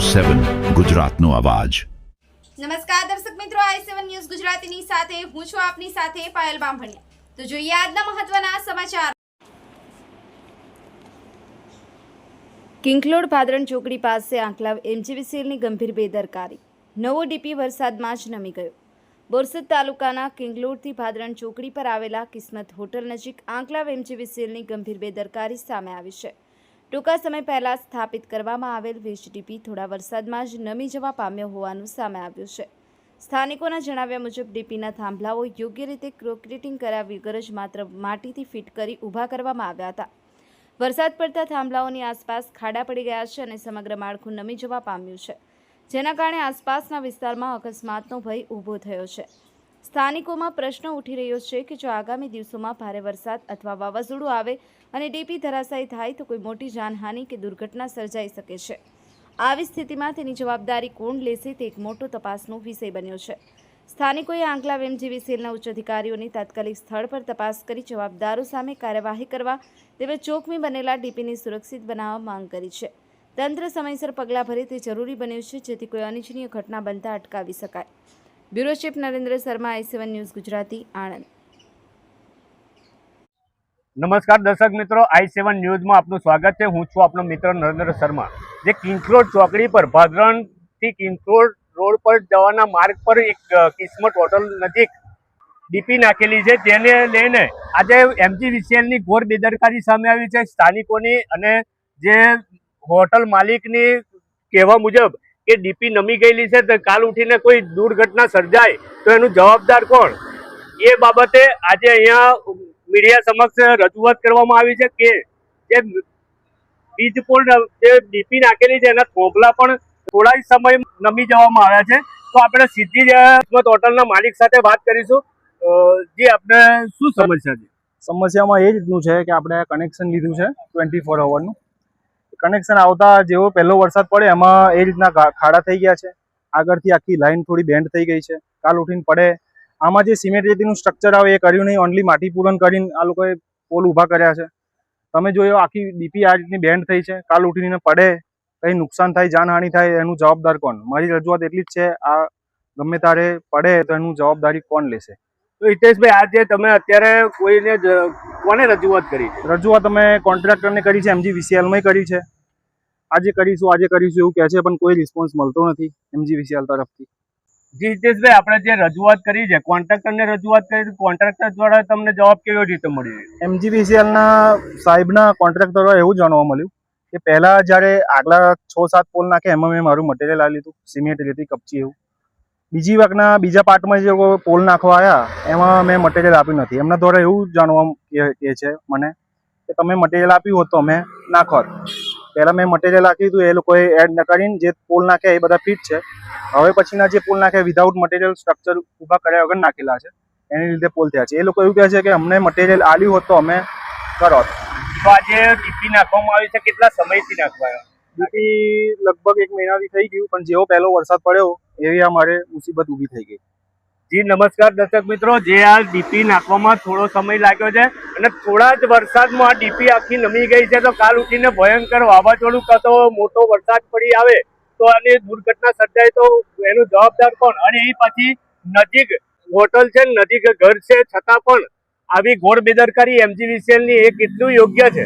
7 ગુજરાતનો અવાજ। નમસ્કાર દર્શક મિત્રો, i7 ન્યૂઝ ગુજરાતીની સાથે હું છું આપની સાથે પાયલ બામભણિયા। તો જોઈએ આજના મહત્વના સમાચાર। કિંગલોડ ભાદરણ ચોકડી પાસે આંકલાવ એમજીવીસીએલની ગંભીર બેદરકારી। નવો ડીપી વરસાદમાં જ નમી ગયો। બોરસદ તાલુકાના કિંગલોડથી ભાદરણ ચોકડી પર આવેલા કિસ્મત હોટલ નજીક આંકલાવ એમજીવીસીએલની ગંભીર બેદરકારી સામે આવી છે। ટૂંકા સમય પહેલા સ્થાપિત કરવામાં આવેલ વીજ ડીપી થોડા વરસાદમાં જ નમી જવા પામ્યો હોવાનું સામે આવ્યું છે। સ્થાનિકોના જણાવ્યા મુજબ ડીપીના થાંભલાઓ યોગ્ય રીતે કોન્ક્રીટિંગ કર્યા વગર જ માત્ર માટીથી ફિટ કરી ઊભા કરવામાં આવ્યા હતા। વરસાદ પડતા થાંભલાઓની આસપાસ ખાડા પડી ગયા છે અને સમગ્ર માળખું નમી જવા પામ્યું છે, જેના કારણે આસપાસના વિસ્તારમાં અકસ્માતનો ભય ઊભો થયો છે। સ્થાનિકોમાં પ્રશ્ન ઉઠી રહ્યો છે કે જો આગામી દિવસોમાં ભારે વરસાદ અથવા વાવાઝોડું આવે અને ડીપી ધરાશાયી થાય તો કોઈ મોટી જાનહાનિ કે દુર્ઘટના સર્જાઈ શકે છે। આવી સ્થિતિમાં તેની જવાબદારી કોણ લેશે તે એક મોટો તપાસનો વિષય બન્યો છે। સ્થાનિકોએ આંકલાવ એમજીવીસીએલના ઉચ્ચ અધિકારીઓની તાત્કાલિક સ્થળ પર તપાસ કરી જવાબદારો સામે કાર્યવાહી કરવા તેમજ ચોકમી બનેલા ડીપીને સુરક્ષિત બનાવવા માંગ કરી છે। તંત્ર સમયસર પગલાં ભરે તે જરૂરી બન્યું છે, જેથી કોઈ અનિચ્છનીય ઘટના બનતા અટકાવી શકાય। Bureau chief Narendra Sharma, i7 news Gujarati, Anand. નમસ્કાર દર્શક મિત્રો, i7 ન્યૂઝમાં આપનું સ્વાગત છે। હું છું આપનો મિત્ર નરેન્દ્ર શર્મા। જે કિંગલોડ ચોકડી પર ભાદરણથી કિંગલોડ રોડ પર જવાના માર્ગ પર એક કિસ્મત હોટલ નજીક ડીપી નાખેલી છે, તેને લઈને આજે એમજીવીસીએલની ઘોર બેદરકારી સામે આવી છે સ્થાનિકોની અને જે હોટલ માલિકની કહેવા મુજબ કે ડીપી નમી ગયેલી છે તો કાલ ઉઠીને કોઈ દુર્ઘટના સર્જાય તો એનું જવાબદાર કોણ, એ બાબતે આજે અહીંયા મીડિયા સમક્ષ રજૂઆત કરવામાં આવી છે કે જે વીજ પોલ જે ડીપી નાખેલી છે એના થોભલા પણ થોડા જ સમય નમી જવામાં આવ્યા છે। તો આપણે સીધી જ હોટલના માલિક સાથે વાત કરીશું। જે આપણે શું સમસ્યા છે? સમસ્યામાં એ રીતનું છે કે આપણે કનેક્શન લીધું છે 24 અવરનું। કનેક્શન આવતા જેવો પહેલો વરસાદ પડે એમાં એ રીતના ખાડા થઈ ગયા છે, આગળથી આખી લાઈન થોડી બેન્ડ થઈ ગઈ છે। કાલ ઉઠીને પડે આમાં જે સિમેન્ટ રેતીનું સ્ટ્રક્ચર આવે એ કર્યું નહીં, ઓનલી માટી પૂરણ કરીને આ લોકોએ પોલ ઊભા કર્યા છે। તમે જોયો આખી ડીપી આ રીતની બેન્ડ થઈ છે, કાલ ઉઠીને પડે કંઈ નુકસાન થાય, જાનહાનિ થાય, એનું જવાબદાર કોણ? મારી રજૂઆત એટલી જ છે, આ ગમે તારે પડે તો એનું જવાબદારી કોણ લેશે? તો હિતેશભાઈ, આજે તમે અત્યારે કોઈને કોને રજૂઆત કરી છે? રજૂઆત અમે કોન્ટ્રાક્ટરને કરી છે, એમજીવીસીએલમાં કરી છે। આજે કરીશું એવું કહે છે, પણ કોઈ રિસ્પોન્સ મળતો નથી એમજીવીસીએલ તરફથી। જી હિતેશભાઈ, આપણે જે રજૂઆત કરી છે, કોન્ટ્રાક્ટરને રજૂઆત કરી, કોન્ટ્રાક્ટર દ્વારા તમને જવાબ કેવી રીતે મળ્યો? એમજીવીસીએલના સાહેબના કોન્ટ્રાક્ટર દ્વારા એવું જાણવા મળ્યું કે પહેલા જ્યારે આગલા 6-7 પોલ નાખે એમાં મેં મારું મટીરિયલ આપી લીધું, સિમેન્ટ, રેતી, કપચી એવું। બીજી વખતના બીજા પાર્ટમાં જે પોલ નાખવા આવ્યા એમાં મેં મટીરિયલ આપ્યું નથી। એમના દ્વારા એવું જાણવા કહે છે મને કે તમે મટીરિયલ આપ્યું હોત તો અમે નાખોત। પહેલાં મેં મટીરિયલ આપ્યું હતું, એ લોકોએ એડ ન કરીને જે પોલ નાખ્યા એ બધા ફિટ છે। હવે પછીના જે પોલ નાખ્યા વિધાઉટ મટીરિયલ સ્ટ્રક્ચર ઊભા કર્યા વગર નાખેલા છે, એની લીધે પોલ થયા છે। એ લોકો એવું કહે છે કે અમને મટીરિયલ આપ્યું હોત તો અમે કરો। તો આજે ડીપી નાખવામાં આવી છે, કેટલા સમયથી નાખવાયો? ડીપી લગભગ 1 મહિનાથી થઈ ગયું, પણ જેવો પહેલો વરસાદ પડ્યો એવી અમારે મુસીબત ઊભી થઈ ગઈ। જી નમસ્કાર દર્શક મિત્રો, જે આ ડીપી નાખવામાં થોડો સમય લાગ્યો છે અને થોડા જ વરસાદમાં આ ડીપી આખી નમી ગઈ છે, તો કાલ ઉઠીને ભયંકર વાવાઝોડું કાં તો મોટો વરસાદ પડી આવે તો આની દુર્ઘટના સર્જાય તો એનું જવાબદાર કોણ? અને એ પછી નજીક હોટલ છે, નજીક ઘર છે, છતાં પણ આવી ઘોર બેદરકારી એમજીવીસીએલની એ કેટલું યોગ્ય છે?